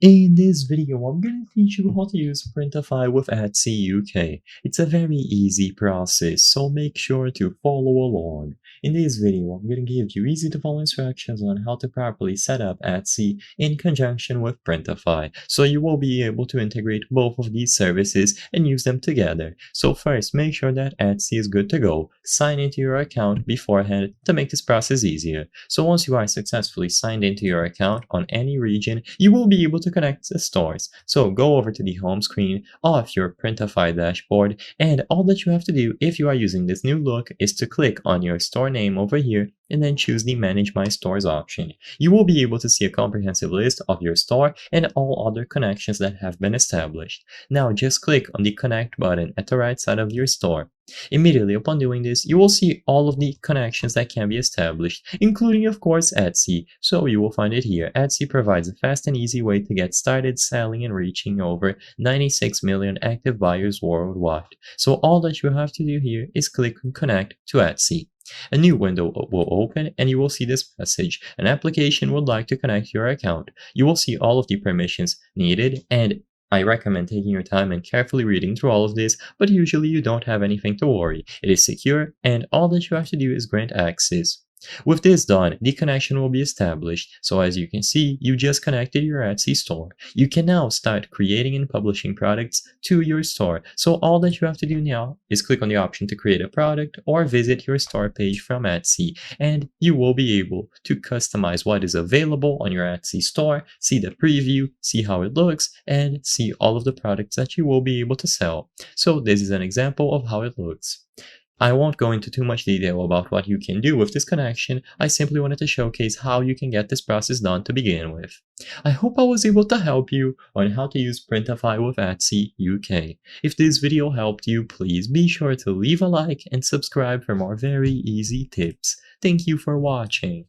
In this video, I'm going to teach you how to use Printify with Etsy UK. It's a very easy process, so make sure to follow along. In this video, I'm going to give you easy to follow instructions on how to properly set up Etsy in conjunction with Printify, so you will be able to integrate both of these services and use them together. So first, make sure that Etsy is good to go. Sign into your account beforehand to make this process easier. So once you are successfully signed into your account on any region, you will be able to connect the stores. So go over to the home screen of your Printify dashboard, and all that you have to do if you are using this new look is to click on your store name over here and then choose the Manage My Stores option. You will be able to see a comprehensive list of your store and all other connections that have been established. Now just click on the Connect button at the right side of your store. Immediately upon doing this, you will see all of the connections that can be established, including of course Etsy. So you will find it here. Etsy provides a fast and easy way to get started selling and reaching over 96 million active buyers worldwide. So all that you have to do here is click on Connect to Etsy. A new window will open and you will see this message. An application would like to connect your account. You will see all of the permissions needed, and I recommend taking your time and carefully reading through all of this, but usually you don't have anything to worry. It is secure, and all that you have to do is grant access. With this done, the connection will be established, so as you can see, you just connected your Etsy store. You can now start creating and publishing products to your store, so all that you have to do now is click on the option to create a product or visit your store page from Etsy, and you will be able to customize what is available on your Etsy store, see the preview, see how it looks, and see all of the products that you will be able to sell. So this is an example of how it looks. I won't go into too much detail about what you can do with this connection. I simply wanted to showcase how you can get this process done to begin with. I hope I was able to help you on how to use Printify with Etsy UK. If this video helped you, please be sure to leave a like and subscribe for more very easy tips. Thank you for watching.